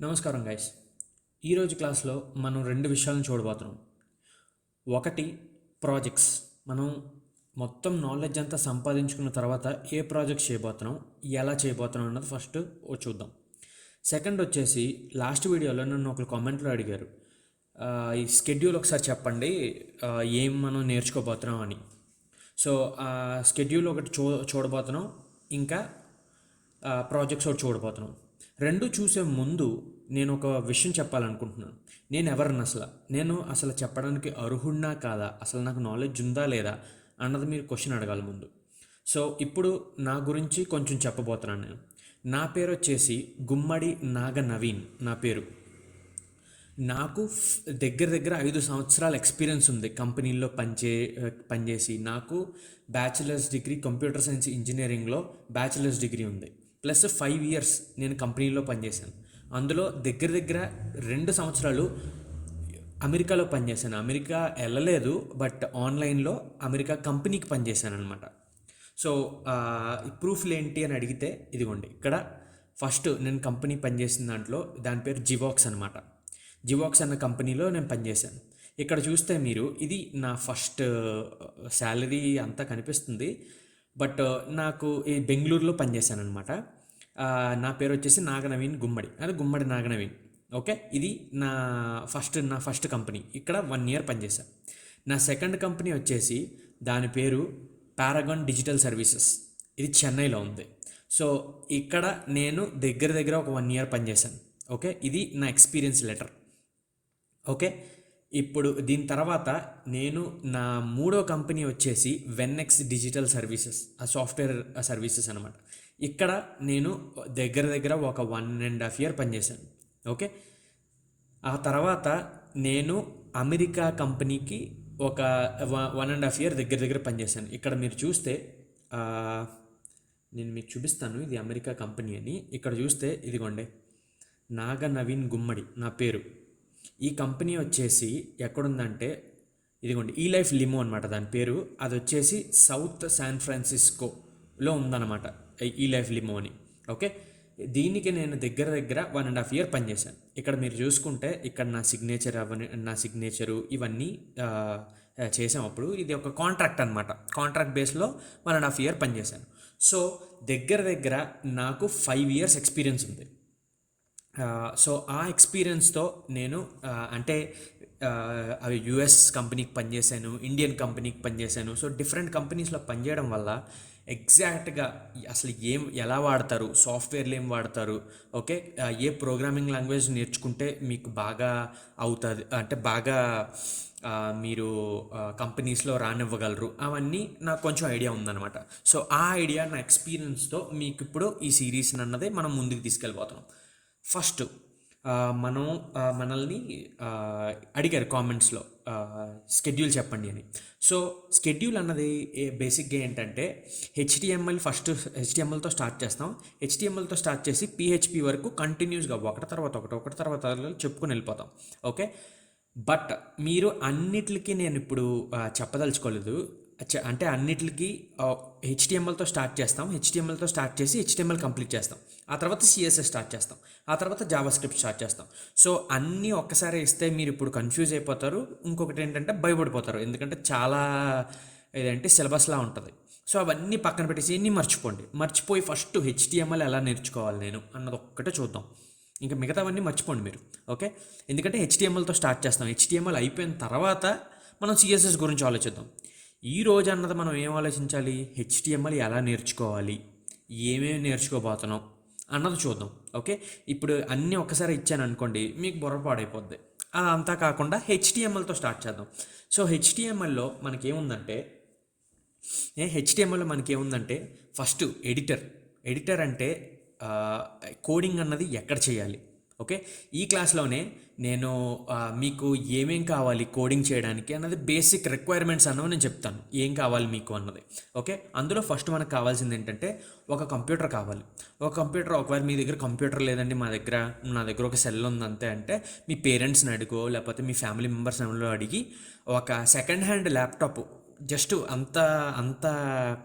నమస్కారం గైస్. ఈరోజు క్లాస్లో మనం రెండు విషయాలను చూడబోతున్నాం. ఒకటి, ప్రాజెక్ట్స్. మనం మొత్తం నాలెడ్జ్ అంతా సంపాదించుకున్న తర్వాత ఏ ప్రాజెక్ట్స్ చేయబోతున్నాం, ఎలా చేయబోతున్నాం అన్నది ఫస్ట్ చూద్దాం. సెకండ్ వచ్చేసి, లాస్ట్ వీడియోలో నన్ను ఒకరు కామెంట్లో అడిగారు, ఈ స్కెడ్యూల్ ఒకసారి చెప్పండి, ఏం మనం నేర్చుకోబోతున్నాం అని. సో ఆ స్కెడ్యూల్ ఒకటి చూడబోతున్నాం, ఇంకా ప్రాజెక్ట్స్ ఒకటి చూడబోతున్నాం. రెండు చూసే ముందు నేను ఒక విషయం చెప్పాలనుకుంటున్నాను. నేను అసలు చెప్పడానికి అర్హుడినా కాదా, అసలు నాకు నాలెడ్జ్ ఉందా లేదా అన్నది మీరు క్వశ్చన్ అడగాలి ముందు. సో ఇప్పుడు నా గురించి కొంచెం చెప్పబోతున్నాను నేను. నా పేరు వచ్చేసి గుమ్మడి నాగ నవీన్. నా పేరు. నాకు దగ్గర దగ్గర 5 సంవత్సరాల ఎక్స్పీరియన్స్ ఉంది కంపెనీల్లో పనిచేసి. నాకు బ్యాచిలర్స్ డిగ్రీ కంప్యూటర్ సైన్స్ ఇంజనీరింగ్లో బ్యాచిలర్స్ డిగ్రీ ఉంది. ప్లస్ 5 ఇయర్స్ నేను కంపెనీలో పనిచేశాను. అందులో దగ్గర దగ్గర 2 సంవత్సరాలు అమెరికాలో పనిచేశాను. అమెరికా వెళ్ళలేదు, బట్ ఆన్లైన్లో అమెరికా కంపెనీకి పనిచేశాను అనమాట. సో ప్రూఫ్లు ఏంటి అని అడిగితే ఇదిగోండి. ఇక్కడ ఫస్ట్ నేను కంపెనీ పనిచేసిన దాంట్లో దాని పేరు జివాక్స్ అనమాట. జివాక్స్ అన్న కంపెనీలో నేను పనిచేశాను. ఇక్కడ చూస్తే మీరు, ఇది నా ఫస్ట్ శాలరీ అంతా కనిపిస్తుంది. బట్ నాకు ఈ బెంగళూరులో పనిచేశాను అనమాట. నా పేరు వచ్చేసి నాగనవీన్ గుమ్మడి, అది గుమ్మడి నాగనవీన్. ఓకే, ఇది నా ఫస్ట్ కంపెనీ. ఇక్కడ 1 ఇయర్ పనిచేశాను. నా సెకండ్ కంపెనీ వచ్చేసి దాని పేరు పారాగాన్ డిజిటల్ సర్వీసెస్. ఇది చెన్నైలో ఉంది. సో ఇక్కడ నేను దగ్గర దగ్గర ఒక 1 ఇయర్ పనిచేశాను. ఓకే, ఇది నా ఎక్స్పీరియన్స్ లెటర్. ఓకే, ఇప్పుడు దీని తర్వాత నేను నా మూడో కంపెనీ వచ్చేసి వెన్నెక్స్ డిజిటల్ సర్వీసెస్, ఆ సాఫ్ట్వేర్ సర్వీసెస్ అనమాట. ఇక్కడ నేను దగ్గర దగ్గర ఒక 1.5 ఇయర్ పనిచేశాను. ఓకే, ఆ తర్వాత నేను అమెరికా కంపెనీకి ఒక 1.5 ఇయర్ దగ్గర దగ్గర పనిచేశాను. ఇక్కడ మీరు చూస్తే నేను మీకు చూపిస్తాను, ఇది అమెరికా కంపెనీ అని. ఇక్కడ చూస్తే ఇదిగోండి, నాగ నవీన్ గుమ్మడి నా పేరు. ఈ కంపెనీ వచ్చేసి ఎక్కడుందంటే ఇదిగోండి, ఈ లైఫ్ లిమో అనమాట దాని పేరు. అది వచ్చేసి సౌత్ శాన్ ఫ్రాన్సిస్కోలో ఉందన్నమాట, ఈ లైఫ్ లిమో అని. ఓకే, దీనికి నేను దగ్గర దగ్గర 1.5 ఇయర్ పనిచేశాను. ఇక్కడ మీరు చూసుకుంటే ఇక్కడ నా సిగ్నేచరు ఇవన్నీ చేసాం. అప్పుడు ఇది ఒక కాంట్రాక్ట్ అనమాట. కాంట్రాక్ట్ బేస్లో 1.5 ఇయర్ పనిచేశాను. సో దగ్గర దగ్గర నాకు 5 ఇయర్స్ ఎక్స్పీరియన్స్ ఉంది. సో ఆ ఎక్స్పీరియన్స్తో నేను అంటే అవి యుఎస్ కంపెనీకి పనిచేశాను, ఇండియన్ కంపెనీకి పనిచేశాను. సో డిఫరెంట్ కంపెనీస్లో పనిచేయడం వల్ల ఎగ్జాక్ట్గా అసలు ఎలా వాడతారు, సాఫ్ట్వేర్లు ఏం వాడతారు, ఓకే, ఏ ప్రోగ్రామింగ్ లాంగ్వేజ్ నేర్చుకుంటే మీకు బాగా అవుతుంది, అంటే బాగా మీరు కంపెనీస్లో రానివ్వగలరు, అవన్నీ నాకు కొంచెం ఐడియా ఉందన్నమాట. సో ఆ ఐడియా, నా ఎక్స్పీరియన్స్తో మీకు ఇప్పుడు ఈ సిరీస్ అన్నది మనం ముందుకు తీసుకెళ్ళిపోతున్నాం. ఫస్ట్ మనల్ని అడిగారు కామెంట్స్లో స్కెడ్యూల్ చెప్పండి అని. సో స్కెడ్యూల్ అన్నది బేసిక్గా ఏంటంటే హెచ్టిఎంఎల్తో స్టార్ట్ చేస్తాం. హెచ్టిఎంఎల్తో స్టార్ట్ చేసి పిహెచ్పి వరకు కంటిన్యూస్గా ఒకటి తర్వాత చెప్పుకొని వెళ్ళిపోతాం. ఓకే, బట్ మీరు అన్నిటికీ నేను ఇప్పుడు చెప్పదలుచుకోలేదు. అంటే అన్నిటికీ హెచ్టిఎంఎల్తో స్టార్ట్ చేస్తాం. హెచ్టిఎంఎల్తో స్టార్ట్ చేసి హెచ్టిఎంఎల్ కంప్లీట్ చేస్తాం. ఆ తర్వాత సిఎస్ఎస్ స్టార్ట్ చేస్తాం. ఆ తర్వాత జావా స్క్రిప్ట్ స్టార్ట్ చేస్తాం. సో అన్నీ ఒక్కసారి ఇస్తే మీరు ఇప్పుడు కన్ఫ్యూజ్ అయిపోతారు. ఇంకొకటి ఏంటంటే భయపడిపోతారు, ఎందుకంటే చాలా ఏదంటే సిలబస్లా ఉంటుంది. సో అవన్నీ పక్కన పెట్టేసి అన్నీ మర్చిపోయి ఫస్ట్ హెచ్టిఎంఎల్ ఎలా నేర్చుకోవాలి నేను అన్నది ఒక్కటే చూద్దాం. ఇంకా మిగతావన్నీ మర్చిపోండి మీరు. ఓకే, ఎందుకంటే హెచ్టిఎంఎల్తో స్టార్ట్ చేస్తాం. హెచ్టిఎంఎల్ అయిపోయిన తర్వాత మనం సిఎస్ఎస్ గురించి ఆలోచిద్దాం. ఈ రోజు అన్నది మనం ఏం ఆలోచించాలి, హెచ్టిఎంఎల్ ఎలా నేర్చుకోవాలి, ఏమేమి నేర్చుకోబోతున్నాం అన్నది చూద్దాం. ఓకే, ఇప్పుడు అన్నీ ఒక్కసారి ఇచ్చాను అనుకోండి, మీకు బుర్రపాడైపోద్ది. అదంతా కాకుండా హెచ్టిఎంఎల్తో స్టార్ట్ చేద్దాం. సో హెచ్టిఎంఎల్లో మనకేముందంటే ఫస్ట్ ఎడిటర్ అంటే కోడింగ్ అన్నది ఎక్కడ చేయాలి. ఓకే, ఈ క్లాస్లోనే నేను మీకు ఏమేం కావాలి కోడింగ్ చేయడానికి అన్నది బేసిక్ రిక్వైర్మెంట్స్ అన్నవి నేను చెప్తాను, ఏం కావాలి మీకు అన్నది. ఓకే, అందులో ఫస్ట్ మనకు కావాల్సింది ఏంటంటే ఒక కంప్యూటర్ కావాలి. ఒకవేళ మీ దగ్గర కంప్యూటర్ లేదండి, నా దగ్గర ఒక సెల్ ఉంది అంతే అంటే, మీ పేరెంట్స్ని అడుగో లేకపోతే మీ ఫ్యామిలీ మెంబర్స్ ఎవరో అడిగి ఒక సెకండ్ హ్యాండ్ ల్యాప్టాప్, జస్ట్ అంత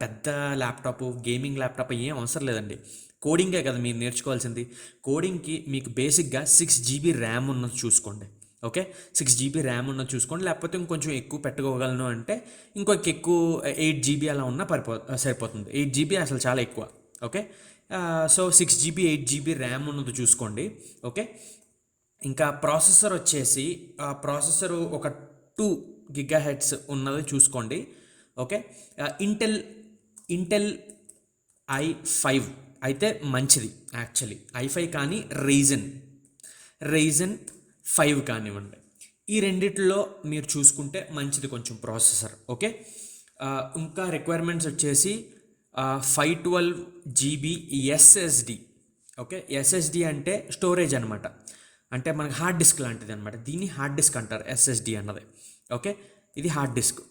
పెద్ద ల్యాప్టాప్, గేమింగ్ ల్యాప్టాప్ ఏం అవసరం లేదండి. కోడింగే కదా మీరు నేర్చుకోవాల్సింది. కోడింగ్కి మీకు బేసిక్గా 6 GB ర్యామ్ ఉన్నది చూసుకోండి. ఓకే, 6 GB ర్యామ్ ఉన్నది చూసుకోండి. లేకపోతే ఇంకొంచెం ఎక్కువ పెట్టుకోగలను అంటే ఇంకొక ఎక్కువ 8 GB అలా ఉన్నా సరిపోతుంది. 8 GB అసలు చాలా ఎక్కువ. Okay, so 6 GB 8 GB RAM ఉన్నది చూసుకోండి. ఓకే, ఇంకా ప్రాసెసర్ వచ్చేసి ప్రాసెసర్ ఒక 2 GHz ఉన్నది చూసుకోండి. ఓకే, ఇంటెల్ ఇంటెల్ i5 అయితే మంచిది యాక్చువల్లీ. i5 కానీ రైజన్ 5 కానివ్వండి. ఈ రెండిట్లో మీరు చూసుకుంటే మంచిది కొంచెం ప్రాసెసర్. ఓకే, ఇంకా రిక్వైర్మెంట్స్ వచ్చేసి 512 GB SSD. ఓకే, SSD అంటే స్టోరేజ్ అనమాట, అంటే మనకి హార్డ్ డిస్క్ లాంటిది అనమాట. దీన్ని హార్డ్ డిస్క్ అంటారు SSD అన్నది. ఓకే, ఇది హార్డ్ డిస్క్.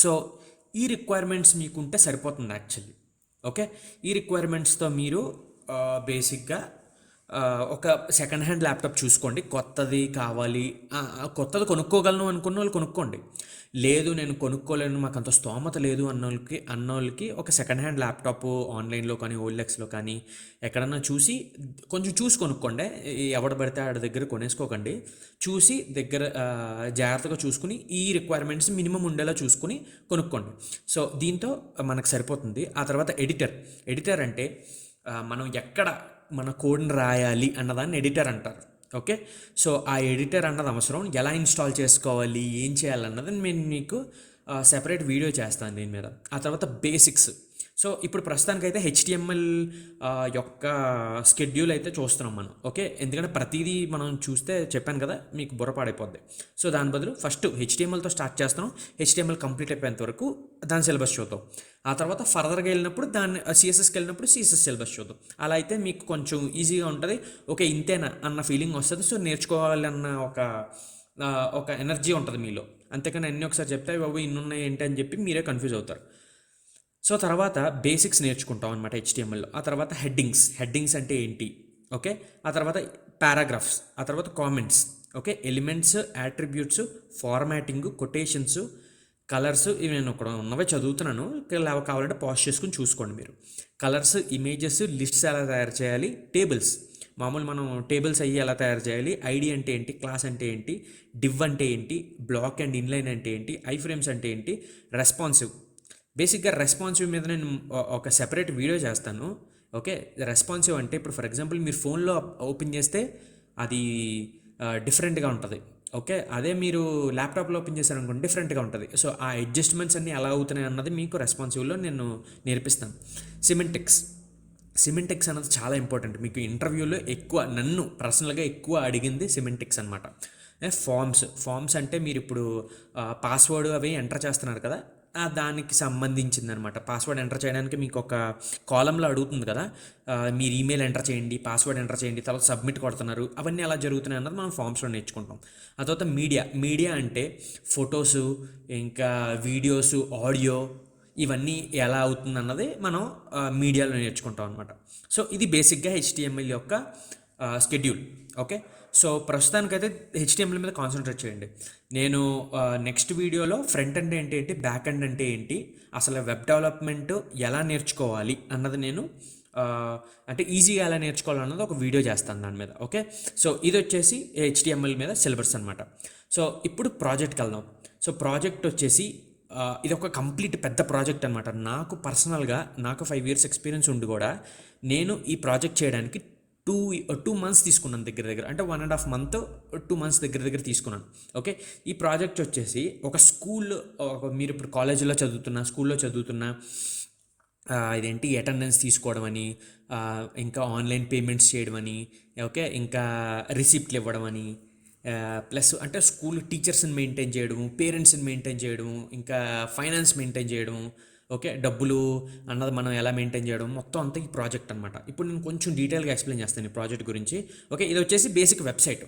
సో ఈ రిక్వైర్మెంట్స్ మీకుంటే సరిపోతుంది యాక్చువల్లీ. ఓకే, ఈ రిక్వైర్మెంట్స్తో మీరు బేసిక్గా ఒక సెకండ్ హ్యాండ్ ల్యాప్టాప్ చూసుకోండి. కొత్తది కావాలి, కొత్తది కొనుక్కోగలను అనుకున్న వాళ్ళు కొనుక్కోండి. లేదు నేను కొనుక్కోలేను, మాకు అంత స్తోమత లేదు అన్నోళ్ళకి ఒక సెకండ్ హ్యాండ్ ల్యాప్టాప్ ఆన్లైన్లో కానీ ఓఎల్ఎక్స్లో కానీ ఎక్కడన్నా కొంచెం చూసి కొనుక్కోండి. ఎవడ పడితే ఆడ దగ్గర కొనేసుకోకండి. చూసి జాగ్రత్తగా చూసుకుని ఈ రిక్వైర్మెంట్స్ మినిమం ఉండేలా చూసుకుని కొనుక్కోండి. సో దీంతో మనకు సరిపోతుంది. ఆ తర్వాత ఎడిటర్ అంటే మనం ఎక్కడ మన కోడ్ని రాయాలి అన్నదాన్ని ఎడిటర్ అంటారు. ఓకే, సో ఆ ఎడిటర్ అన్నది అవసరం. ఎలా ఇన్స్టాల్ చేసుకోవాలి, ఏం చేయాలన్నది నేను మీకు సెపరేట్ వీడియో చేస్తాను దీని మీద. ఆ తర్వాత బేసిక్స్. సో ఇప్పుడు ప్రస్తుతానికైతే HTML యొక్క స్కెడ్యూల్ అయితే చూస్తున్నాం మనం. ఓకే, ఎందుకంటే ప్రతిదీ మనం చూస్తే చెప్పాను కదా మీకు బుర్రపాడైపోద్ది. సో దాని బదులు ఫస్ట్ HTMLతో స్టార్ట్ చేస్తున్నాం. HTML కంప్లీట్ అయిపోయేంత వరకు దాని సిలబస్ చూద్దాం. ఆ తర్వాత ఫర్దర్గా వెళ్ళినప్పుడు CSSకి వెళ్ళినప్పుడు CSS సిలబస్ చూద్దాం. అలా అయితే మీకు కొంచెం ఈజీగా ఉంటుంది. ఓకే ఇంతేనా అన్న ఫీలింగ్ వస్తుంది. సో నేర్చుకోవాలన్న ఒక ఎనర్జీ ఉంటుంది మీలో. అంతేకాని అన్నీ ఒకసారి చెప్తే బాబు ఇన్ని ఉన్నాయి ఏంటి అని చెప్పి మీరే కన్ఫ్యూజ్ అవుతారు. సో తర్వాత బేసిక్స్ నేర్చుకుంటాం అనమాట HTMLలో. ఆ తర్వాత హెడ్డింగ్స్ అంటే ఏంటి. ఓకే, ఆ తర్వాత పారాగ్రాఫ్స్, ఆ తర్వాత comments. Okay, elements, attributes, formatting, quotations, colours. ఇవి నేను ఒక ఉన్నవే చదువుతున్నాను, కావాలంటే పాజ్ చేసుకుని చూసుకోండి మీరు. కలర్స్, ఇమేజెస్, లిస్ట్స్ ఎలా తయారు చేయాలి, టేబుల్స్, మామూలు మనం టేబుల్స్ అయ్యి ఎలా తయారు చేయాలి, ఐడి అంటే ఏంటి, క్లాస్ అంటే ఏంటి, డివ్ అంటే ఏంటి, బ్లాక్ అండ్ ఇన్లైన్ అంటే ఏంటి, ఐఫ్రేమ్స్ అంటే ఏంటి, రెస్పాన్సివ్. బేసిక్గా రెస్పాన్సివ్ మీద నేను ఒక సెపరేట్ వీడియో చేస్తాను. ఓకే, రెస్పాన్సివ్ అంటే ఇప్పుడు ఫర్ ఎగ్జాంపుల్ మీరు ఫోన్లో ఓపెన్ చేస్తే అది డిఫరెంట్గా ఉంటుంది. ఓకే, అదే మీరు ల్యాప్టాప్లో ఓపెన్ చేశారనుకోండి డిఫరెంట్గా ఉంటుంది. సో ఆ అడ్జస్ట్మెంట్స్ అన్నీ ఎలా అవుతున్నాయి అన్నది మీకు రెస్పాన్సివ్లో నేను నేర్పిస్తాను. సిమెంటిక్స్ అన్నది చాలా ఇంపార్టెంట్. మీకు ఇంటర్వ్యూలో నన్ను పర్సనల్గా ఎక్కువ అడిగింది సిమెంటిక్స్ అనమాట. ఫామ్స్ అంటే మీరు ఇప్పుడు పాస్వర్డ్ అవి ఎంటర్ చేస్తున్నారు కదా, దానికి సంబంధించింది అనమాట. పాస్వర్డ్ ఎంటర్ చేయడానికి మీకు ఒక కాలంలో అడుగుతుంది కదా, మీరు ఈమెయిల్ ఎంటర్ చేయండి, పాస్వర్డ్ ఎంటర్ చేయండి, తర్వాత సబ్మిట్ కొడుతున్నారు, అవన్నీ ఎలా జరుగుతున్నాయి అన్నది మనం ఫామ్స్లో నేర్చుకుంటాం. ఆ తర్వాత మీడియా అంటే ఫొటోసు, ఇంకా వీడియోసు, ఆడియో, ఇవన్నీ ఎలా అవుతుంది అన్నది మనం మీడియాలో నేర్చుకుంటాం అనమాట. సో ఇది బేసిక్గా HTML యొక్క స్కెడ్యూల్. ఓకే, సో ప్రస్తుతానికైతే HTML మీద కాన్సన్ట్రేట్ చేయండి. నేను నెక్స్ట్ వీడియోలో ఫ్రంట్ ఎండ్ అంటే ఏంటి, బ్యాక్ ఎండ్ అంటే ఏంటి, అసలు వెబ్ డెవలప్మెంట్ ఎలా నేర్చుకోవాలి అన్నది నేను అంటే ఈజీగా ఎలా నేర్చుకోవాలన్నది ఒక వీడియో చేస్తాను దాని మీద. ఓకే, సో ఇది వచ్చేసి HTML మీద సిలబస్ అనమాట. సో ఇప్పుడు ప్రాజెక్ట్కి వెళ్దాం. సో ప్రాజెక్ట్ వచ్చేసి ఇది ఒక కంప్లీట్ పెద్ద ప్రాజెక్ట్ అనమాట. నాకు పర్సనల్గా 5 years ఎక్స్పీరియన్స్ ఉండి కూడా నేను ఈ ప్రాజెక్ట్ చేయడానికి 2 months తీసుకున్నాను దగ్గర, అంటే 1.5 month 2 months దగ్గర తీసుకున్నాను. ఓకే, ఈ ప్రాజెక్ట్ వచ్చేసి ఒక మీరు ఇప్పుడు కాలేజీలో స్కూల్లో చదువుతున్న ఇదేంటి అటెండెన్స్ తీసుకోవడం అని, ఇంకా ఆన్లైన్ పేమెంట్స్ చేయడం అని, ఓకే, ఇంకా రిసిప్ట్లు ఇవ్వడం అని, ప్లస్ అంటే స్కూల్ టీచర్స్ని మెయింటైన్ చేయడము, పేరెంట్స్ని మెయింటైన్ చేయడము, ఇంకా ఫైనాన్స్ మెయింటైన్ చేయడము, ఓకే, డబ్బులు అన్నది మనం ఎలా మెయింటైన్ చేయడం, మొత్తం అంతా ఈ ప్రాజెక్ట్ అనమాట. ఇప్పుడు నేను కొంచెం డీటెయిల్గా ఎక్స్ప్లెయిన్ చేస్తాను ఈ ప్రాజెక్ట్ గురించి. ఓకే, ఇది వచ్చేసి బేసిక్ వెబ్సైట్.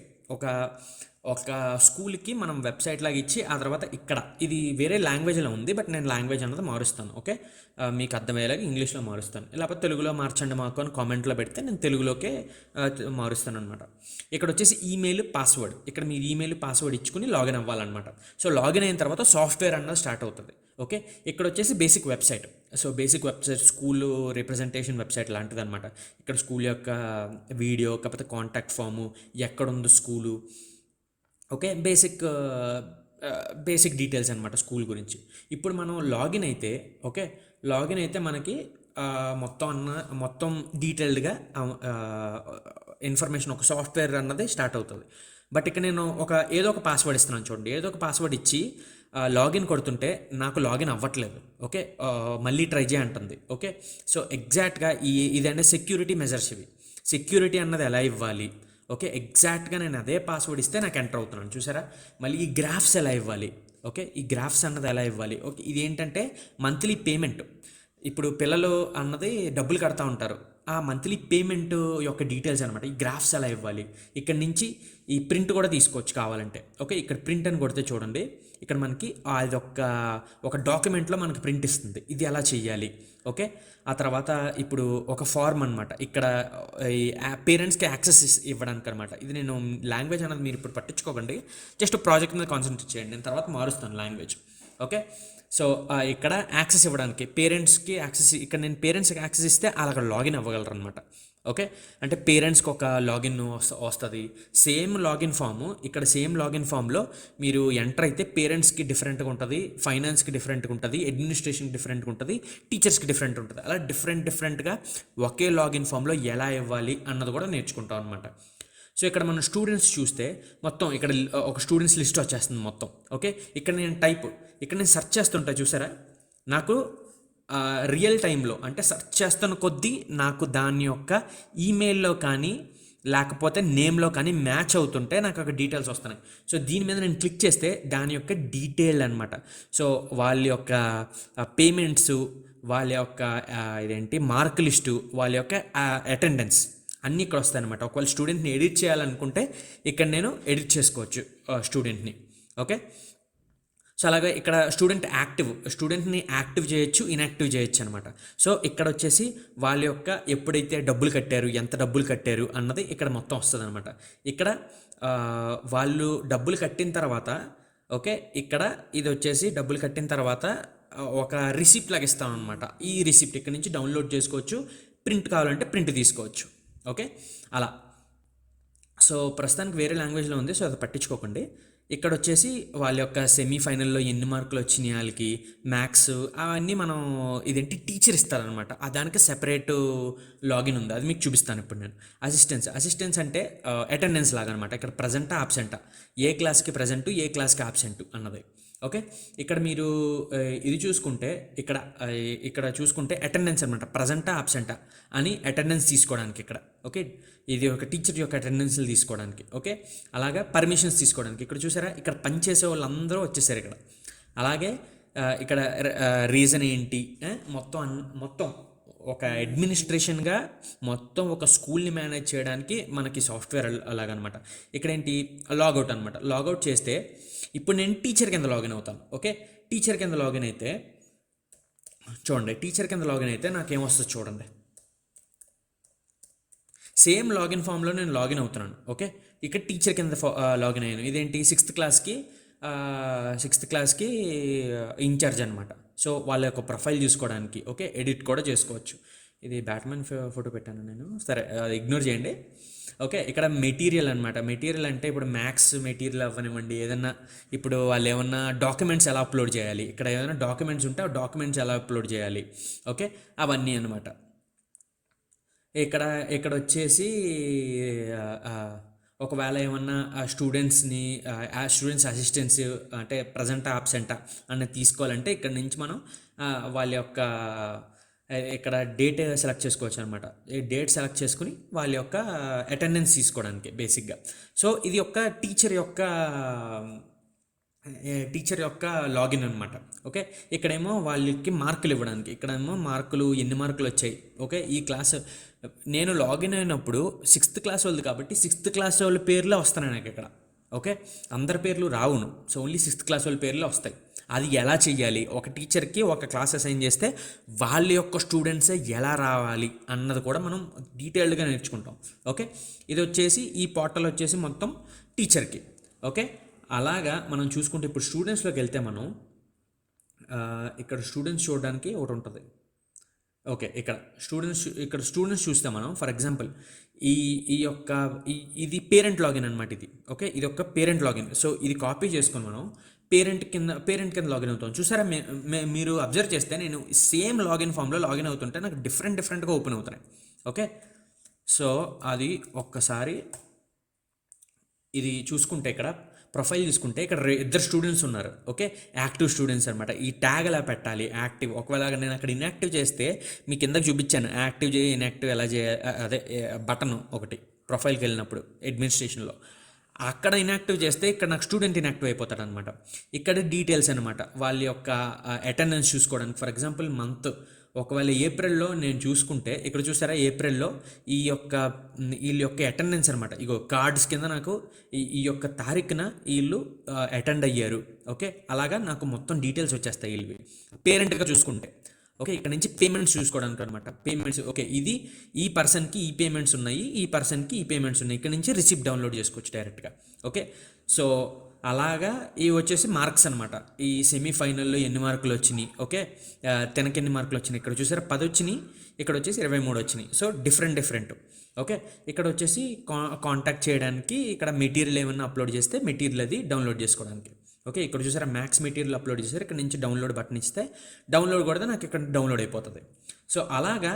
ఒక స్కూల్కి మనం వెబ్సైట్ లాగా ఇచ్చి ఆ తర్వాత ఇది వేరే లాంగ్వేజ్లో ఉంది, బట్ నేను లాంగ్వేజ్ అన్నది మారుస్తాను. ఓకే, మీకు అర్థమయ్యేలాగా ఇంగ్లీష్లో మారుస్తాను, లేకపోతే తెలుగులో మార్చండి మాకు అని కామెంట్లో పెడితే నేను తెలుగులోకే మారుస్తాను అనమాట. ఇక్కడ వచ్చేసి ఈమెయిల్, పాస్వర్డ్. ఇక్కడ మీరు ఈమెయిల్, పాస్వర్డ్ ఇచ్చుకుని లాగిన్ అవ్వాలన్నమాట. సో లాగిన్ అయిన తర్వాత సాఫ్ట్వేర్ అన్నది స్టార్ట్ అవుతుంది. ఓకే, ఇక్కడ వచ్చేసి basic website. So basic website school representation website లాంటిది అనమాట. ఇక్కడ స్కూల్ యొక్క వీడియో, కాకపోతే కాంటాక్ట్ ఫాము, ఎక్కడుందో స్కూలు, ఓకే, బేసిక్ డీటెయిల్స్ అనమాట స్కూల్ గురించి. ఇప్పుడు మనం లాగిన్ అయితే, ఓకే, లాగిన్ అయితే మనకి మొత్తం డీటెయిల్డ్గా ఇన్ఫర్మేషన్, ఒక సాఫ్ట్వేర్ అన్నది స్టార్ట్ అవుతుంది. బట్ ఇక్కడ నేను ఏదో ఒక పాస్వర్డ్ ఇస్తున్నాను చూడండి. ఏదో ఒక పాస్వర్డ్ ఇచ్చి లాగిన్ కొడుతుంటే నాకు లాగిన్ అవ్వట్లేదు. ఓకే, మళ్ళీ ట్రై చేయంటుంది. ఓకే, సో ఎగ్జాక్ట్గా ఇదంటే సెక్యూరిటీ మెజర్స్ ఇవి. సెక్యూరిటీ అన్నది ఎలా ఇవ్వాలి, ఓకే, ఎగ్జాక్ట్గా నేను అదే పాస్వర్డ్ ఇస్తే నాకు ఎంటర్ అవుతున్నాను చూసారా. మళ్ళీ ఈ గ్రాఫ్స్ ఎలా ఇవ్వాలి, ఓకే, ఈ గ్రాఫ్స్ అన్నది ఎలా ఇవ్వాలి. ఓకే, ఇది ఏంటంటే మంత్లీ పేమెంట్. ఇప్పుడు పిల్లలు అన్నది డబ్బులు కడతా ఉంటారు, ఆ మంత్లీ పేమెంట్ యొక్క డీటెయిల్స్ అనమాట. ఈ గ్రాఫ్స్ ఎలా ఇవ్వాలి. ఇక్కడ నుంచి ఈ ప్రింట్ కూడా తీసుకోవచ్చు కావాలంటే. ఓకే, ఇక్కడ ప్రింట్ అని కొడితే చూడండి, ఇక్కడ మనకి అది ఒక డాక్యుమెంట్లో మనకి ప్రింట్ ఇస్తుంది. ఇది ఎలా చేయాలి. ఓకే, ఆ తర్వాత ఇప్పుడు ఒక ఫార్మ్ అనమాట. ఇక్కడ ఈ పేరెంట్స్కి యాక్సెస్ ఇవ్వడానికి అనమాట. ఇది నేను లాంగ్వేజ్ అనేది మీరు ఇప్పుడు పట్టించుకోకండి, జస్ట్ ప్రాజెక్ట్ మీద కాన్సన్ట్రేట్ చేయండి, నేను తర్వాత మారుస్తాను లాంగ్వేజ్. ఓకే, సో ఇక్కడ యాక్సెస్ ఇవ్వడానికి పేరెంట్స్కి యాక్సెస్, ఇక్కడ నేను పేరెంట్స్కి యాక్సెస్ ఇస్తే అలాగ లాగిన్ అవ్వగలరు అనమాట. ఓకే, అంటే పేరెంట్స్కి ఒక లాగిన్ వస్తుంది. సేమ్ లాగిన్ ఫాము, ఇక్కడ సేమ్ లాగిన్ ఫామ్లో మీరు ఎంటర్ అయితే పేరెంట్స్కి డిఫరెంట్గా ఉంటుంది, ఫైనాన్స్కి డిఫరెంట్గా ఉంటుంది, అడ్మినిస్ట్రేషన్కి డిఫరెంట్గా ఉంటుంది, టీచర్స్కి డిఫరెంట్ ఉంటుంది. అలా డిఫరెంట్గా ఒకే లాగిన్ ఫామ్లో ఎలా ఇవ్వాలి అన్నది కూడా నేర్చుకుంటాం అనమాట. సో ఇక్కడ మనం స్టూడెంట్స్ చూస్తే మొత్తం ఇక్కడ ఒక స్టూడెంట్స్ లిస్ట్ వచ్చేస్తుంది మొత్తం. ఓకే, ఇక్కడ నేను సెర్చ్ చేస్తుంటా చూసారా, నాకు రియల్ టైంలో అంటే సెర్చ్ చేస్తున్న కొద్దీ నాకు దాని యొక్క ఈమెయిల్లో కానీ లేకపోతే నేమ్లో కానీ మ్యాచ్ అవుతుంటే నాకు ఒక డీటెయిల్స్ వస్తున్నాయి. సో దీని మీద నేను క్లిక్ చేస్తే దాని యొక్క డీటెయిల్ అనమాట. సో వాళ్ళ యొక్క పేమెంట్స్, వాళ్ళ యొక్క మార్క్ లిస్టు, వాళ్ళ యొక్క అటెండెన్స్ అన్నీ ఇక్కడ వస్తాయి అనమాట. ఒకవేళ స్టూడెంట్ని ఎడిట్ చేయాలనుకుంటే ఇక్కడ నేను ఎడిట్ చేసుకోవచ్చు స్టూడెంట్ని. ఓకే, సో అలాగే ఇక్కడ స్టూడెంట్ని యాక్టివ్ చేయొచ్చు, ఇన్యాక్టివ్ చేయొచ్చు అనమాట. సో ఇక్కడ వచ్చేసి వాళ్ళ యొక్క ఎప్పుడైతే డబ్బులు కట్టారు, ఎంత డబ్బులు కట్టారు అన్నది ఇక్కడ మొత్తం వస్తుంది అనమాట. ఇక్కడ వాళ్ళు డబ్బులు కట్టిన తర్వాత, ఓకే, ఇక్కడ ఇది వచ్చేసి డబ్బులు కట్టిన తర్వాత ఒక రిసిప్ట్ లాగా ఇస్తాం అనమాట. ఈ రిసిప్ట్ ఇక్కడ నుంచి డౌన్లోడ్ చేసుకోవచ్చు, ప్రింట్ కావాలంటే ప్రింట్ తీసుకోవచ్చు. ఓకే, అలా. సో ప్రస్తుతానికి వేరే లాంగ్వేజ్లో ఉంది, సో అది పట్టించుకోకండి. ఇక్కడ వచ్చేసి వాళ్ళ యొక్క సెమీఫైనల్లో ఎన్ని మార్కులు వచ్చినాయి వాళ్ళకి, మ్యాథ్స్ అవన్నీ మనం టీచర్ ఇస్తారనమాట. దానికి సెపరేట్ లాగిన్ ఉంది, అది మీకు చూపిస్తాను ఇప్పుడు నేను. అసిస్టెన్స్ అంటే అటెండెన్స్ లాగా అనమాట. ఇక్కడ ప్రజెంటా ఆబ్సెంటా, ఏ క్లాస్కి ప్రజెంటు, ఏ క్లాస్కి ఆబ్సెంటు అన్నది. ఓకే, ఇక్కడ మీరు ఇది చూసుకుంటే ఇక్కడ చూసుకుంటే అటెండెన్స్ అనమాట, ప్రజెంటా ఆబ్సెంటా అని అటెండెన్స్ తీసుకోవడానికి ఇక్కడ. ఓకే, ఇది ఒక టీచర్ యొక్క అటెండెన్స్లు తీసుకోవడానికి. ఓకే, అలాగా పర్మిషన్స్ తీసుకోవడానికి. ఇక్కడ చూసారా, ఇక్కడ పనిచేసే వాళ్ళందరూ వచ్చేసారు ఇక్కడ. అలాగే ఇక్కడ రీజన్ ఏంటి, మొత్తం ఒక అడ్మినిస్ట్రేషన్గా మొత్తం ఒక స్కూల్ని మేనేజ్ చేయడానికి మనకి సాఫ్ట్వేర్ అలాగనమాట. ఇక్కడ లాగౌట్ అనమాట. లాగౌట్ చేస్తే ఇప్పుడు నేను టీచర్ కింద లాగిన్ అవుతాను. ఓకే, టీచర్ కింద లాగిన్ అయితే చూడండి, నాకేమొస్తుంది చూడండి. సేమ్ లాగిన్ ఫామ్లో నేను లాగిన్ అవుతున్నాను. ఓకే, ఇక్కడ టీచర్ కింద లాగిన్ అయ్యాను. సిక్స్త్ క్లాస్కి ఇన్ఛార్జ్ అనమాట. సో వాళ్ళ యొక్క ప్రొఫైల్ చూసుకోవడానికి, ఓకే, ఎడిట్ కూడా చేసుకోవచ్చు. ఇది బ్యాట్మెన్ ఫోటో పెట్టాను నేను, సరే అది ఇగ్నోర్ చేయండి. ఓకే, ఇక్కడ మెటీరియల్ అనమాట. మెటీరియల్ అంటే ఇప్పుడు మ్యాథ్స్ మెటీరియల్ అవ్వనివ్వండి, ఏదన్నా ఇప్పుడు వాళ్ళు ఏమన్నా డాక్యుమెంట్స్ ఎలా అప్లోడ్ చేయాలి, ఇక్కడ ఏదైనా డాక్యుమెంట్స్ ఉంటే ఆ డాక్యుమెంట్స్ ఎలా అప్లోడ్ చేయాలి, ఓకే, అవన్నీ అనమాట. ఇక్కడ వచ్చేసి ఒకవేళ ఏమన్నా స్టూడెంట్స్ అసిస్టెన్స్ అంటే ప్రజెంటా ఆబ్సెంటా అన్నది తీసుకోవాలంటే ఇక్కడ నుంచి మనం వాళ్ళ యొక్క ఇక్కడ డేట్ సెలెక్ట్ చేసుకోవచ్చు అనమాట. ఈ డేట్ సెలెక్ట్ చేసుకుని వాళ్ళ యొక్క అటెండెన్స్ తీసుకోవడానికి బేసిక్గా. సో ఇది ఒక టీచర్ యొక్క లాగిన్ అనమాట. ఓకే, ఇక్కడేమో వాళ్ళకి మార్కులు ఇవ్వడానికి, ఇక్కడేమో ఎన్ని మార్కులు వచ్చాయి. ఓకే, ఈ క్లాస్ నేను లాగిన్ అయినప్పుడు 6th క్లాస్ వాళ్ళది కాబట్టి 6th క్లాస్ వాళ్ళ పేర్లే వస్తాయి నాకు ఇక్కడ. ఓకే, అందరి పేర్లు రావును, సో ఓన్లీ 6th క్లాస్ వాళ్ళ పేర్లే వస్తాయి. అది ఎలా చెయ్యాలి, ఒక టీచర్కి ఒక క్లాస్ అసైన్ చేస్తే వాళ్ళ యొక్క స్టూడెంట్సే ఎలా రావాలి అన్నది కూడా మనం డీటెయిల్డ్గా నేర్చుకుంటాం. ఓకే, ఇది వచ్చేసి ఈ పోర్టల్ వచ్చేసి మొత్తం టీచర్కి. ఓకే, అలాగా మనం చూసుకుంటే ఇప్పుడు స్టూడెంట్స్లోకి వెళ్తే మనం ఇక్కడ స్టూడెంట్స్ చూడడానికి ఒకటి ఉంటుంది. ఓకే, ఇక్కడ స్టూడెంట్స్ చూస్తే మనం ఫర్ ఎగ్జాంపుల్ ఈ ఈ యొక్క ఇది పేరెంట్ లాగిన్ అనమాట. ఇది ఓకే, ఇది ఒక పేరెంట్ లాగిన్. సో ఇది కాపీ చేసుకొని మనం పేరెంట్ కింద లాగిన్ అవుతాం. చూసారా, మీరు అబ్జర్వ్ చేస్తే నేను సేమ్ లాగిన్ ఫామ్లో లాగిన్ అవుతుంటే నాకు డిఫరెంట్గా ఓపెన్ అవుతున్నాయి. ఓకే, సో అది ఒక్కసారి ఇది చూసుకుంటే ఇక్కడ ప్రొఫైల్ తీసుకుంటే ఇక్కడ ఇద్దరు స్టూడెంట్స్ ఉన్నారు. ఓకే, యాక్టివ్ స్టూడెంట్స్ అనమాట. ఈ ట్యాగ్ ఎలా పెట్టాలి, యాక్టివ్, ఒకవేళ నేను అక్కడ ఇన్యాక్టివ్ చేస్తే మీకు కిందకి చూపించాను యాక్టివ్ చేయి ఇన్యాక్టివ్ ఎలా చేయాలి, అదే బటన్ ఒకటి ప్రొఫైల్కి వెళ్ళినప్పుడు అడ్మినిస్ట్రేషన్లో అక్కడ ఇన్యాక్టివ్ చేస్తే ఇక్కడ నాకు స్టూడెంట్ ఇన్యాక్టివ్ అయిపోతాడు అనమాట. ఇక్కడ డీటెయిల్స్ అనమాట, వాళ్ళ యొక్క అటెండెన్స్ చూసుకోవడానికి. ఫర్ ఎగ్జాంపుల్ మంత్ ఒకవేళ ఏప్రిల్లో నేను చూసుకుంటే ఇక్కడ చూసారా, ఏప్రిల్లో వీళ్ళ యొక్క అటెండెన్స్ అనమాట. ఇగో కార్డ్స్ కింద నాకు ఈ యొక్క తారీఖున వీళ్ళు అటెండ్ అయ్యారు. ఓకే, అలాగా నాకు మొత్తం డీటెయిల్స్ వచ్చేస్తాయి వీళ్ళవి పేరెంట్గా చూసుకుంటే. ఓకే, ఇక్కడ నుంచి పేమెంట్స్ చూసుకోవడానికి అనమాట. పేమెంట్స్ ఓకే, ఇది ఈ పర్సన్కి ఈ పేమెంట్స్ ఉన్నాయి, ఈ పర్సన్కి ఈ పేమెంట్స్ ఉన్నాయి. ఇక్కడ నుంచి రిసిప్ట్ డౌన్లోడ్ చేసుకోవచ్చు డైరెక్ట్గా. ఓకే, సో అలాగా ఇవి వచ్చేసి మార్క్స్ అనమాట. ఈ సెమీఫైనల్లో ఎన్ని మార్కులు వచ్చినాయి, ఓకే, తనకి ఎన్ని మార్కులు వచ్చినాయి. ఇక్కడ చూసారా 10 వచ్చినాయి, ఇక్కడ వచ్చేసి 23 వచ్చినాయి. So different. ఓకే, ఇక్కడ వచ్చేసి కాంటాక్ట్ చేయడానికి ఇక్కడ మెటీరియల్ ఏమన్నా అప్లోడ్ చేస్తే మెటీరియల్ అది డౌన్లోడ్ చేసుకోవడానికి. ఓకే, ఇక్కడ చూసారా మ్యాక్స్ మెటీరియల్ అప్లోడ్ చేశారు, ఇక్కడ నుంచి డౌన్లోడ్ బటన్ ఇస్తే డౌన్లోడ్ కూడా నాకు ఇక్కడ డౌన్లోడ్ అయిపోతుంది. సో అలాగా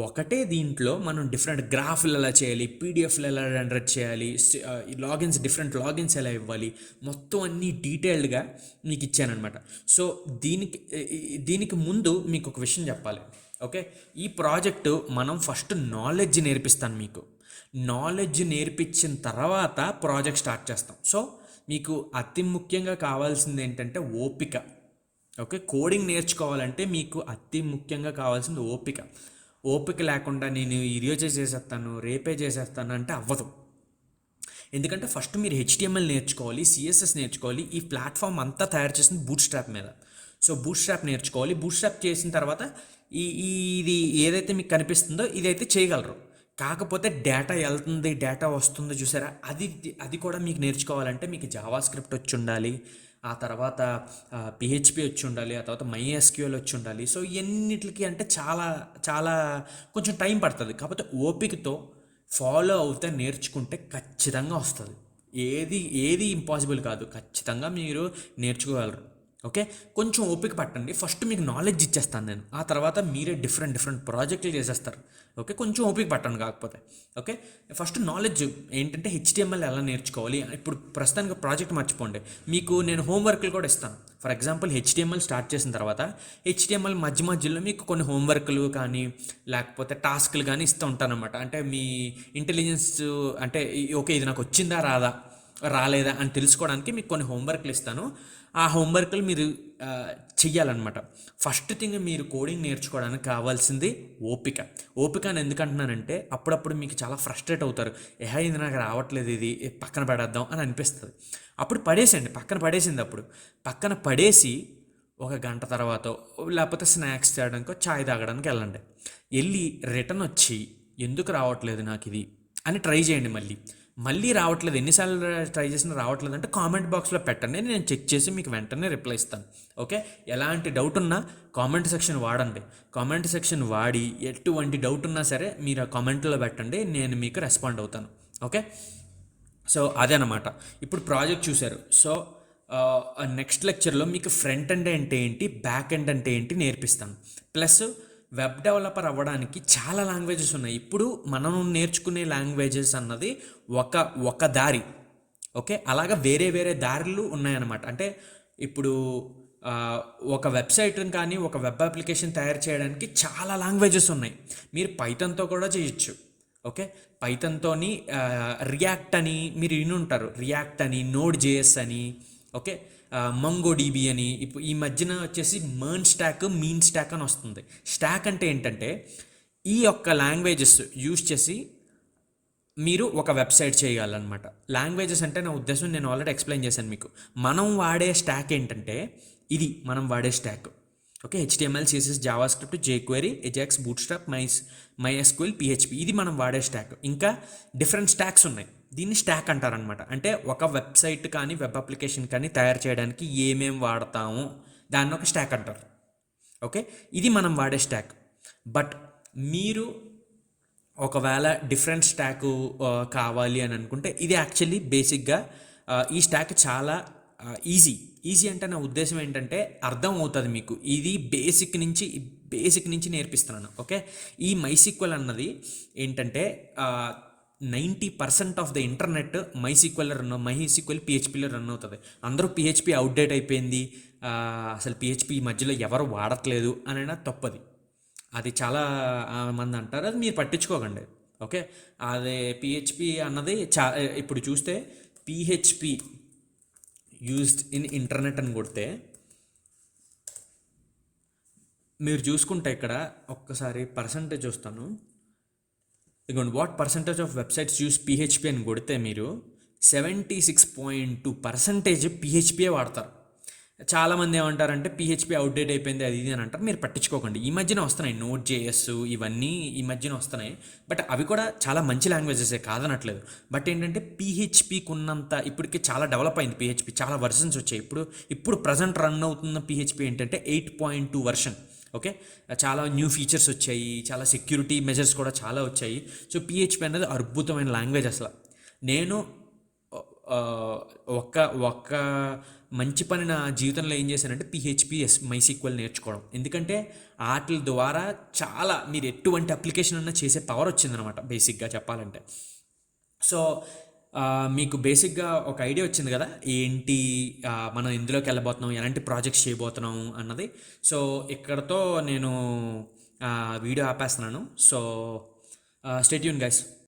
ఒకటే దీంట్లో మనం డిఫరెంట్ గ్రాఫ్లు ఎలా చేయాలి, పీడిఎఫ్లు ఎలా జనరేట్ చేయాలి, లాగిన్స్ డిఫరెంట్ లాగిన్స్ ఎలా ఇవ్వాలి, మొత్తం అన్నీ డీటెయిల్డ్గా మీకు ఇచ్చానమాట. సో దీనికి ముందు మీకు ఒక విషయం చెప్పాలి. ఓకే, ఈ ప్రాజెక్టు మనం ఫస్ట్ నాలెడ్జ్ నేర్పిస్తాను మీకు. నాలెడ్జ్ నేర్పించిన తర్వాత ప్రాజెక్ట్ స్టార్ట్ చేస్తాం. సో మీకు అతి ముఖ్యంగా కావాల్సింది ఏంటంటే ఓపిక. ఓకే, కోడింగ్ నేర్చుకోవాలంటే మీకు అతి ముఖ్యంగా కావాల్సింది ఓపిక. ఓపిక లేకుండా నేను ఈరోజే చేసేస్తాను, రేపే చేసేస్తాను అంటే అవ్వదు. ఎందుకంటే ఫస్ట్ మీరు హెచ్టిఎంఎల్ నేర్చుకోవాలి, సిఎస్ఎస్ నేర్చుకోవాలి. ఈ ప్లాట్ఫామ్ అంతా తయారు చేసింది బూట్స్ట్రాప్ మీద. సో బూట్స్ట్రాప్ నేర్చుకోవాలి. బూట్స్ట్రాప్ చేసిన తర్వాత ఇది ఏదైతే మీకు కనిపిస్తుందో ఇదైతే చేయగలరు. కాకపోతే డేటా వెళ్తుంది, డేటా వస్తుంది చూసారా, అది కూడా మీకు నేర్చుకోవాలంటే మీకు జావా స్క్రిప్ట్ వచ్చి ఉండాలి, ఆ తర్వాత పిహెచ్పి వచ్చి ఉండాలి, ఆ తర్వాత MySQL వచ్చి ఉండాలి. సో ఇవన్నిటికి అంటే చాలా చాలా కొంచెం టైం పడుతుంది. కాకపోతే ఓపికతో ఫాలో అవుతే నేర్చుకుంటే ఖచ్చితంగా వస్తుంది. ఏది ఇంపాసిబుల్ కాదు, ఖచ్చితంగా మీరు నేర్చుకోగలరు. ఓకే, కొంచెం ఓపిక పట్టండి. ఫస్ట్ మీకు నాలెడ్జ్ ఇచ్చేస్తాను నేను, ఆ తర్వాత మీరే డిఫరెంట్ ప్రాజెక్టులు చేసేస్తారు. ఓకే, కొంచెం ఓపిక పట్టండి. కాకపోతే ఓకే, ఫస్ట్ నాలెడ్జ్ ఏంటంటే HTML ఎలా నేర్చుకోవాలి. ఇప్పుడు ప్రస్తుతానికి ప్రాజెక్ట్ మర్చిపోండి, మీకు నేను హోంవర్క్లు కూడా ఇస్తాను. ఫర్ ఎగ్జాంపుల్ HTML స్టార్ట్ చేసిన తర్వాత HTML మధ్యలో మీకు కొన్ని హోంవర్క్లు కానీ లేకపోతే టాస్క్లు కానీ ఇస్తూ ఉంటానన్నమాట. అంటే మీ ఇంటెలిజెన్స్ అంటే ఓకే ఇది నాకు వచ్చిందా రాలేదా అని తెలుసుకోవడానికి మీకు కొన్ని హోంవర్క్లు ఇస్తాను. ఆ హోంవర్క్లు మీరు చెయ్యాలన్నమాట. ఫస్ట్ థింగ్ మీరు కోడింగ్ నేర్చుకోవడానికి కావాల్సింది ఓపిక అని ఎందుకంటున్నానంటే అప్పుడప్పుడు మీకు చాలా ఫ్రస్ట్రేట్ అవుతారు. ఇది నాకు రావట్లేదు, ఇది పక్కన పడేద్దాం అని అనిపిస్తుంది. అప్పుడు పక్కన పడేసి ఒక గంట తర్వాత లేకపోతే స్నాక్స్ చేయడానికో చాయ్ తాగడానికి వెళ్ళి రిటర్న్ వచ్చి ఎందుకు రావట్లేదు నాకు ఇది అని ట్రై చేయండి. మళ్ళీ రావట్లేదు, ఎన్నిసార్లు ట్రై చేసినా రావట్లేదు అంటే కామెంట్ బాక్స్లో పెట్టండి, నేను చెక్ చేసి మీకు వెంటనే రిప్లై ఇస్తాను. ఓకే, ఎలాంటి డౌట్ ఉన్నా కామెంట్ సెక్షన్ వాడండి. కామెంట్ సెక్షన్ వాడి ఎటువంటి డౌట్ ఉన్నా సరే మీరు ఆ కామెంట్లో పెట్టండి, నేను మీకు రెస్పాండ్ అవుతాను. ఓకే, సో అదేనమాట. ఇప్పుడు ప్రాజెక్ట్ చూశారు. సో నెక్స్ట్ లెక్చర్లో మీకు ఫ్రంట్ ఎండ్ అంటే ఏంటి, బ్యాక్ ఎండ్ అంటే ఏంటి నేర్పిస్తాను. ప్లస్ వెబ్ డెవలపర్ అవ్వడానికి చాలా లాంగ్వేజెస్ ఉన్నాయి. ఇప్పుడు మనం నేర్చుకునే లాంగ్వేజెస్ అన్నది ఒక దారి. ఓకే, అలాగా వేరే దారులు ఉన్నాయన్నమాట. అంటే ఇప్పుడు ఒక వెబ్సైట్ని కానీ ఒక వెబ్ అప్లికేషన్ తయారు చేయడానికి చాలా లాంగ్వేజెస్ ఉన్నాయి. మీరు పైథాన్తో కూడా చేయొచ్చు. ఓకే, పైథాన్తోని రియాక్ట్ అని మీరు వినుంటారు, రియాక్ట్ అని, Node.js అని, ఓకే, MongoDB అని. ఇప్పుడు ఈ మధ్యన వచ్చేసి మెర్న్ స్టాక్, మీన్ స్టాక్ అని వస్తుంది. స్టాక్ అంటే ఏంటంటే ఈ యొక్క లాంగ్వేజెస్ యూజ్ చేసి మీరు ఒక వెబ్సైట్ చేయగలరనమాట. లాంగ్వేజెస్ అంటే నా ఉద్దేశం నేను ఆల్రెడీ ఎక్స్ప్లెయిన్ చేశాను మీకు. మనం వాడే స్టాక్ ఏంటంటే ఇది మనం వాడే stock. Okay, HTML, CSS, JavaScript, jQuery, Ajax, Bootstrap, MySQL, PHP, ఇది మనం వాడే స్టాక్. ఇంకా డిఫరెంట్ స్టాక్స్ ఉన్నాయి, దీన్ని స్టాక్ అంటారనమాట. అంటే ఒక వెబ్సైట్ కానీ వెబ్ అప్లికేషన్ కానీ తయారు చేయడానికి ఏమేం వాడతాము దాన్ని ఒక స్టాక్ అంటారు. ఓకే, ఇది మనం వాడే స్టాక్. బట్ మీరు ఒకవేళ డిఫరెంట్ స్టాక్ కావాలి అని అనుకుంటే ఇది యాక్చువల్లీ బేసిక్గా ఈ స్టాక్ చాలా ఈజీ. ఈజీ అంటే నా ఉద్దేశం ఏంటంటే అర్థం అవుతుంది మీకు. ఇది బేసిక్ నుంచి నేర్పిస్తున్నాను. ఓకే, ఈ మైసీక్వెల్ అన్నది ఏంటంటే 90% of the internet MySQL పిహెచ్పిలో run అవుతుంది. అందరూ పిహెచ్పి అవుట్డేట్ అయిపోయింది, అసలు పిహెచ్పి మధ్యలో ఎవరు వాడట్లేదు అని తప్పది. అది చాలా మంది అంటారు, అది మీరు పట్టించుకోకండి. ఓకే, అదే పిహెచ్పి అన్నది ఇప్పుడు చూస్తే పిహెచ్పి యూజ్డ్ ఇన్ ఇంటర్నెట్ అని కొడితే మీరు చూసుకుంటే ఇక్కడ ఒక్కసారి పర్సంటేజ్ వస్తాను. ఇదిగోండి, what percentage of websites use PHP అని కొడితే మీరు 76.2% పిహెచ్పియే వాడతారు. చాలామంది ఏమంటారంటే పిహెచ్పి అవుట్డేట్ అయిపోయింది అది ఇది అని అంటారు. మీరు పట్టించుకోకండి, ఈ మధ్యన వస్తున్నాయి నోట్ జేఎస్ ఇవన్నీ ఈ మధ్యన వస్తున్నాయి. బట్ అవి కూడా చాలా మంచి లాంగ్వేజెసే, కాదనట్లేదు. బట్ ఏంటంటే పిహెచ్పికి ఉన్నంత ఇప్పటికి చాలా డెవలప్ అయింది. పిహెచ్పి చాలా వర్షన్స్ వచ్చాయి. ఇప్పుడు ప్రజెంట్ రన్ అవుతున్న పిహెచ్పి ఏంటంటే 8.2 వర్షన్. ఓకే, చాలా న్యూ ఫీచర్స్ వచ్చాయి, చాలా సెక్యూరిటీ మెజర్స్ కూడా చాలా వచ్చాయి. సో పిహెచ్పి అనేది అద్భుతమైన లాంగ్వేజ్ అసలు. నేను ఆ, ఒక్క ఒక్క మంచి పని నా జీవితంలో ఏం చేశానంటే పిహెచ్పిఎస్ మైసీక్వెల్ నేర్చుకోవడం. ఎందుకంటే వాటి ద్వారా చాలా మీరు ఎటువంటి అప్లికేషన్ అన్నా చేసే పవర్ వచ్చిందనమాట బేసిక్గా చెప్పాలంటే. సో మీకు బేసిక్గా ఒక ఐడియా వచ్చింది కదా ఏంటి, మనం ఇందులోకి వెళ్ళబోతున్నాం, ఎలాంటి ప్రాజెక్ట్స్ చేయబోతున్నాం అన్నది. సో ఇక్కడతో నేను వీడియో ఆపేస్తున్నాను. So stay tune guys.